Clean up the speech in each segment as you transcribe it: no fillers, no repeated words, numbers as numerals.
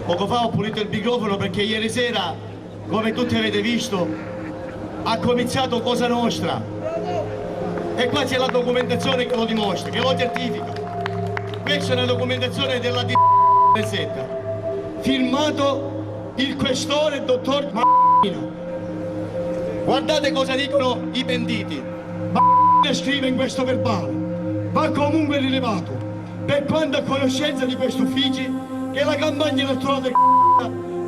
Poco fa ho pulito il microfono perché ieri sera, come tutti avete visto, ha cominciato Cosa Nostra. E qua c'è la documentazione che lo dimostra, che lo certifica. Questa è una documentazione della D***a, firmato il questore dottor M***ina. Guardate cosa dicono i pentiti. M***ina scrive in questo verbale: va comunque rilevato, per quanto a conoscenza di questi uffici, che la campagna elettorale del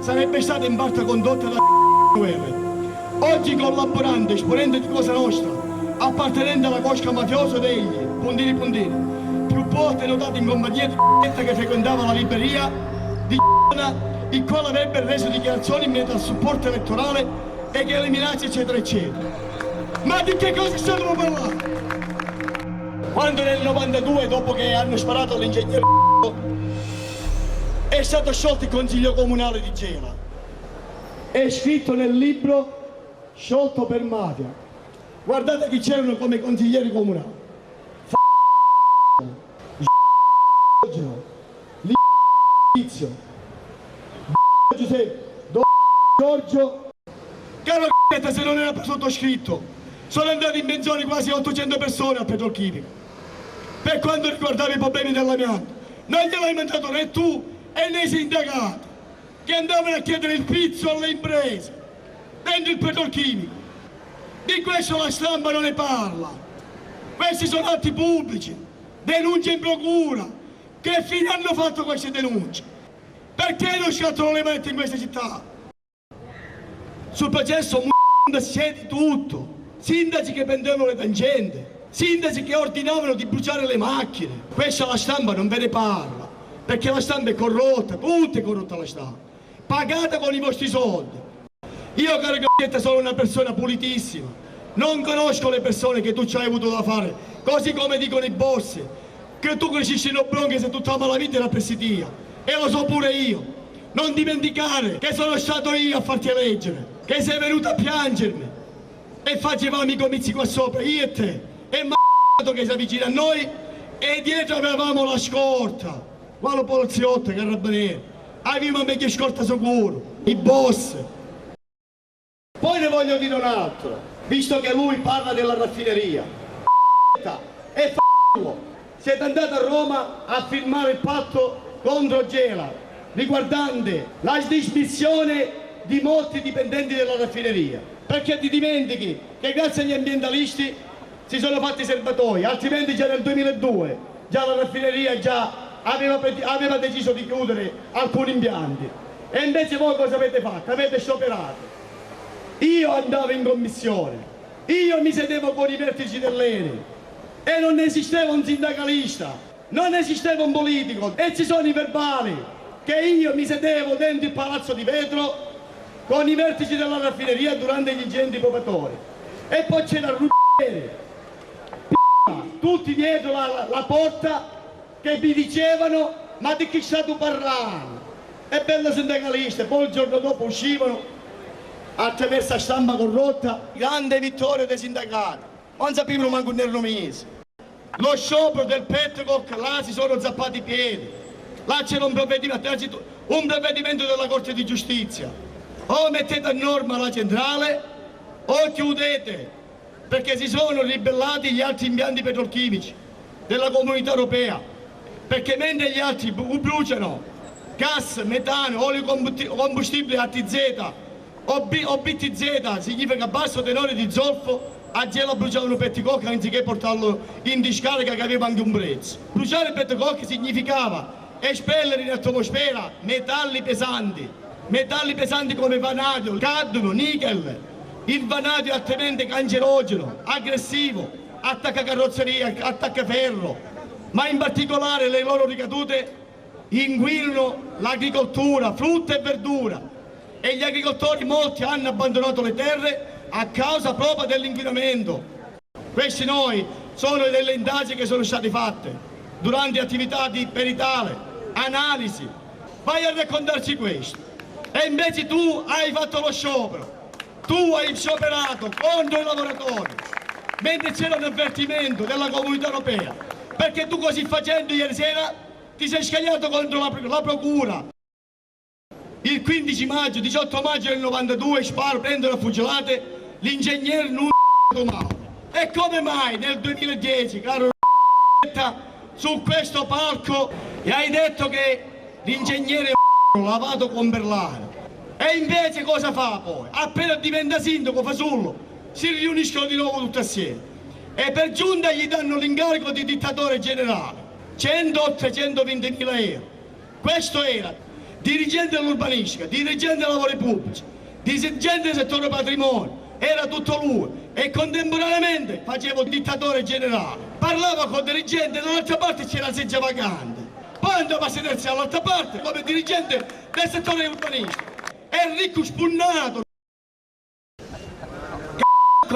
sarebbe stata in parte condotta da oggi collaborante, esponente di Cosa Nostra, appartenente alla cosca mafiosa degli puntini, più volte notato in compagnia di che frequentava la libreria di il quale avrebbe reso dichiarazioni in merito al supporto elettorale e che le minacce eccetera eccetera. Ma di che cosa stiamo parlando? Quando nel 92, dopo che hanno sparato all'ingegnere, è stato sciolto il consiglio comunale di Gela, è scritto nel libro sciolto per mafia. Guardate chi c'erano come consiglieri comunali: Lizio, Giuseppe, Giorgio. Caro se non era sottoscritto, sono andati in pensione quasi 800 persone al petrolchimico. Per quanto riguardava i problemi dell'amianto, non gliel'hai mandato né tu e nei sindacati che andavano a chiedere il pizzo alle imprese dentro il petrolchimico. Di questo la stampa non ne parla. Questi sono atti pubblici, denunce in procura. Che fine hanno fatto queste denunce? Perché non scattano le mette in queste città? Sul processo c'è di tutto. Sindaci che prendevano le tangente, sindaci che ordinavano di bruciare le macchine. Questa la stampa non ve ne parla, perché la stampa è corrotta, tutta è corrotta la stampa, pagata con i vostri soldi. Io, caro Gaglietta, sono una persona pulitissima, non conosco le persone che tu ci hai avuto da fare, così come dicono i boss, che tu crescisci in Obronche se tutta la malavita era presidia, e lo so pure io. Non dimenticare che sono stato io a farti eleggere, che sei venuto a piangermi e facevamo i comizi qua sopra, io e te, e m***o che sei vicino a noi, e dietro avevamo la scorta, quale poliziotto, carabinieri, avevamo meglio scorta sicuro, i boss. Poi ne voglio dire un altro, visto che lui parla della raffineria, e siete andati a Roma a firmare il patto contro Gela, riguardante la dismissione di molti dipendenti della raffineria, perché ti dimentichi che grazie agli ambientalisti si sono fatti serbatoi, altrimenti già nel 2002 già la raffineria aveva deciso di chiudere alcuni impianti, e invece voi cosa avete fatto? Avete scioperato. Io andavo in commissione, io mi sedevo con i vertici dell'ENI e non esisteva un sindacalista, non esisteva un politico, e ci sono i verbali che io mi sedevo dentro il palazzo di vetro con i vertici della raffineria durante gli incendi probatori, e poi c'era il Ruggeri, tutti dietro la porta che mi dicevano: ma di chi stai parlando? È bello sindacalista. E poi il giorno dopo uscivano attraverso la stampa corrotta: grande vittoria dei sindacati, non sapevano manco un erano mese. Lo sciopero del Petrococ, là si sono zappati i piedi, là c'era un provvedimento della Corte di Giustizia: o mettete a norma la centrale o chiudete, perché si sono ribellati gli altri impianti petrolchimici della Comunità Europea, perché mentre gli altri bruciano gas, metano, olio combustibile ATZ o BTZ, significa basso tenore di zolfo, a Gela bruciavano petticocca anziché portarlo in discarica che aveva anche un prezzo. Bruciare petticocca significava espellere in atmosfera metalli pesanti come vanadio, cadmio, nickel. Il vanadio è altamente cancerogeno, aggressivo, attacca carrozzeria, attacca ferro, ma in particolare le loro ricadute inquinano l'agricoltura, frutta e verdura, e gli agricoltori molti hanno abbandonato le terre a causa proprio dell'inquinamento. Questi sono delle indagini che sono state fatte durante attività di peritale, analisi. Vai a raccontarci questo, e invece tu hai fatto lo sciopero. Tu hai scioperato contro i lavoratori, mentre c'era un avvertimento della Comunità Europea, perché tu così facendo ieri sera ti sei scagliato contro la procura. il 15 maggio, 18 maggio del 92 sparo, prendono a fucilate l'ingegnere Nuno Mauro. E come mai nel 2010, caro su questo palco e hai detto che l'ingegnere lavato con Berlano? E invece cosa fa poi? Appena diventa sindaco Fasullo si riuniscono di nuovo tutti assieme e per giunta gli danno l'incarico di dittatore generale, 100 o 320 mila euro. Questo era dirigente dell'urbanistica, dirigente dei lavori pubblici, dirigente del settore patrimonio, era tutto lui e contemporaneamente faceva il dittatore generale, parlava con il dirigente, dall'altra parte c'era la seggia vacante, poi andava a sedersi dall'altra parte come dirigente del settore urbanistico. È ricco spunnato,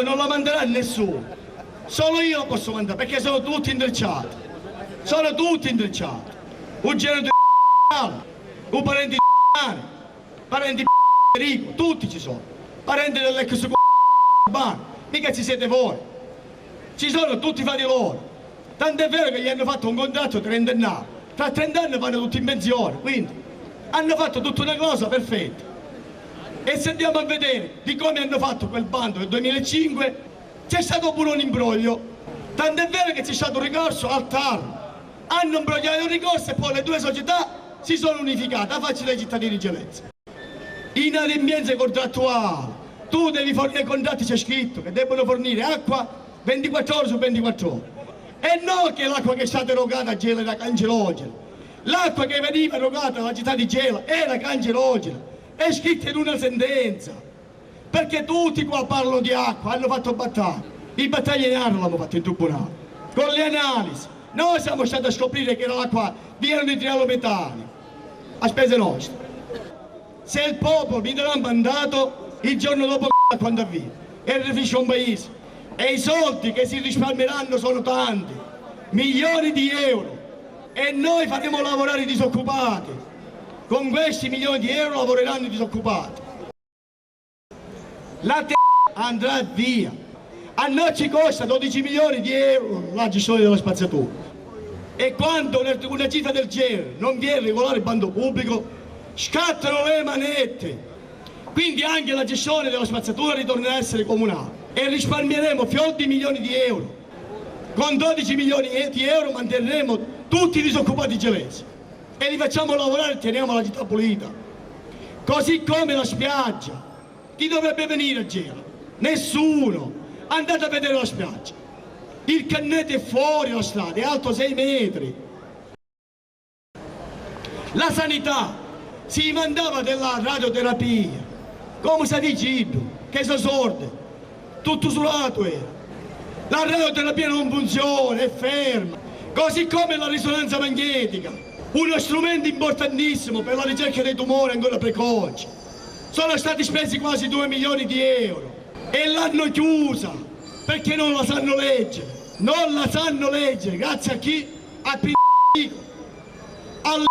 non la manderà nessuno, solo io lo posso mandare perché sono tutti intrecciati, un genere di un parente di parenti di ricco, tutti ci sono, parenti dell'ex urbano, mica ci siete voi, ci sono tutti fatti loro, tant'è vero che gli hanno fatto un contratto trentennale, tra 30 anni vanno tutti in pensione, quindi hanno fatto tutta una cosa perfetta. E se andiamo a vedere di come hanno fatto quel bando nel 2005 c'è stato pure un imbroglio, tant'è vero che c'è stato un ricorso al TAR, hanno imbrogliato il ricorso e poi le due società si sono unificate a faccia dei cittadini gelensi. Inadempienze contrattuali, tu devi fornire contratti, c'è scritto che devono fornire acqua 24 ore su 24 ore e non che l'acqua che è stata erogata a Gela era cancerogena, l'acqua che veniva erogata alla città di Gela era cancerogena, è scritta in una sentenza, perché tutti qua parlano di acqua, hanno fatto battaglie, i battaglie l'hanno fatto in tribunale, con le analisi, noi siamo stati a scoprire che era l'acqua di trialometani, a spese nostre. Se il popolo mi darà un mandato, il giorno dopo quando avvia, e rificia un paese, e i soldi che si risparmieranno sono tanti, milioni di euro, e noi faremo lavorare i disoccupati. Con questi milioni di euro lavoreranno i disoccupati. La andrà via. A noi ci costa 12 milioni di euro la gestione della spazzatura. E quando una cifra del genere non viene regolare il bando pubblico, scattano le manette. Quindi anche la gestione della spazzatura ritornerà a essere comunale. E risparmieremo fior di milioni di euro. Con 12 milioni di euro manterremo tutti i disoccupati gelesi. E li facciamo lavorare e teniamo la città pulita. Così come la spiaggia. Chi dovrebbe venire a Gela? Nessuno. Andate a vedere la spiaggia. Il cannete è fuori la strada, è alto 6 metri. La sanità si mandava della radioterapia. Come si dice, che sono sorde. Tutto solato era. La radioterapia non funziona, è ferma. Così come la risonanza magnetica. Uno strumento importantissimo per la ricerca dei tumori ancora precoci. Sono stati spesi quasi 2 milioni di euro e l'hanno chiusa perché non la sanno leggere. Non la sanno leggere, grazie a chi? Al p***o, al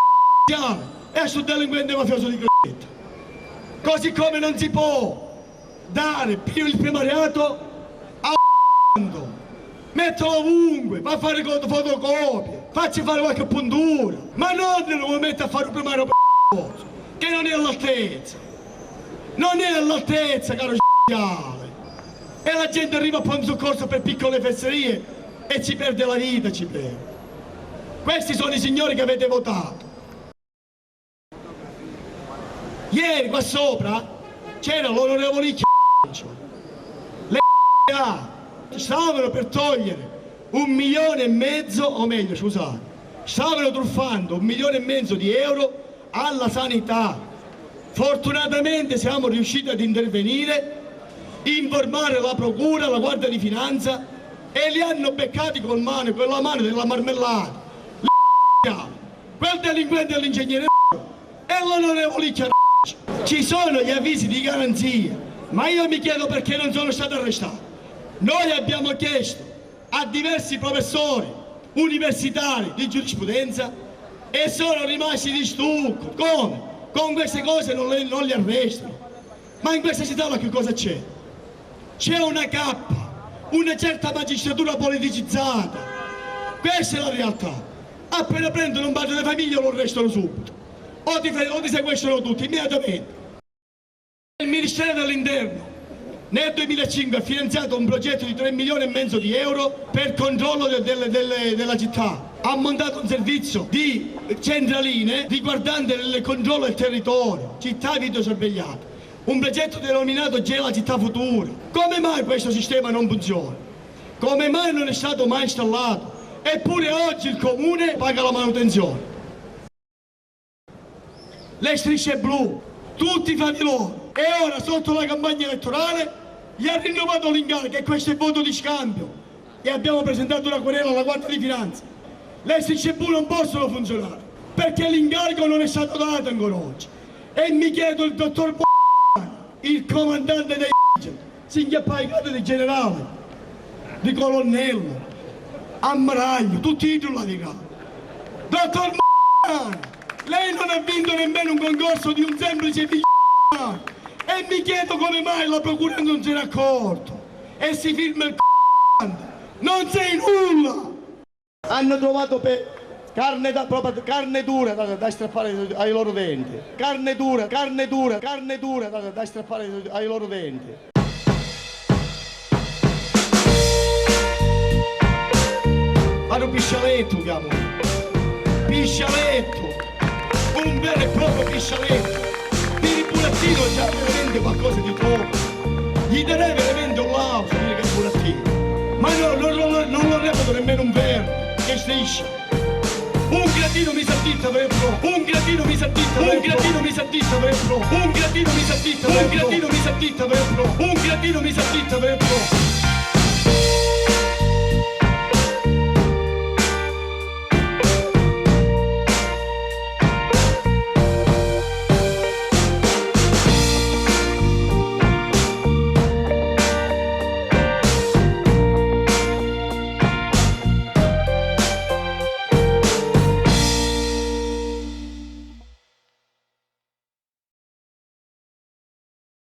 e sul delinquente mafioso di Creta. Così come non si può dare più il primariato a metterlo ovunque, va a fare fotocopie, facci fare qualche puntura, ma non lo mette a fare un primario che non è all'altezza, non è all'altezza, caro c***ale. E la gente arriva a pronto soccorso per piccole fesserie e ci perde la vita, ci perde. Questi sono i signori che avete votato. Ieri qua sopra c'era l'onorevole le stavano per togliere 1,5 milioni, o meglio scusate, stavano truffando 1,5 milioni di euro alla sanità. Fortunatamente siamo riusciti ad intervenire, informare la procura, la guardia di finanza e li hanno beccati con la mano della marmellata. Quel delinquente dell'ingegnere e l'onorevole ci sono gli avvisi di garanzia, ma io mi chiedo perché non sono stati arrestati. Noi abbiamo chiesto a diversi professori universitari di giurisprudenza e sono rimasti di stucco. Come? Con queste cose non li arrestano. Ma in questa città che cosa c'è? C'è una cappa, una certa magistratura politicizzata. Questa è la realtà. Appena prendono un padre di famiglia lo arrestano subito. o ti sequestrano tutti immediatamente. Il Ministero dell'Interno nel 2005 ha finanziato un progetto di 3 milioni e mezzo di euro per controllo della città. Ha montato un servizio di centraline riguardante il controllo del territorio, città videosorvegliate. Un progetto denominato Gela Città Futura. Come mai questo sistema non funziona? Come mai non è stato mai installato? Eppure oggi il comune paga la manutenzione. Le strisce blu, tutti fatti loro. E ora sotto la campagna elettorale gli ha rinnovato l'incarico e questo è il voto di scambio. E abbiamo presentato una querela alla Guardia di Finanza. Le strisce blu non possono funzionare perché l'incarico non è stato dato ancora oggi. E mi chiedo il dottor il comandante dei si inchiappa i gradi di generale, di colonnello, ammiraglio, tutti i titolari di grado. Dottor lei non ha vinto nemmeno un concorso di un semplice figlio e mi chiedo come mai la procura non se n'è accorto e si firma il non sei nulla. Hanno trovato carne dura da strappare ai loro denti, carne dura da strappare ai loro denti. Hanno piscialetto, chiamo. Piscialetto, un vero e proprio piscialetto. Per il burattino è già veramente qualcosa di troppo. Gli darei veramente un lauso dire che è burattino. Ma no, non lo reputo nemmeno un verbo che striscia. Un gradino mi s'additta per il pro, un gradino mi s'additta per il pro, un gradino mi s'additta per il pro, un gradino mi s'additta per il pro, un gradino mi s'additta per il pro, un gradino mi s'additta per il pro.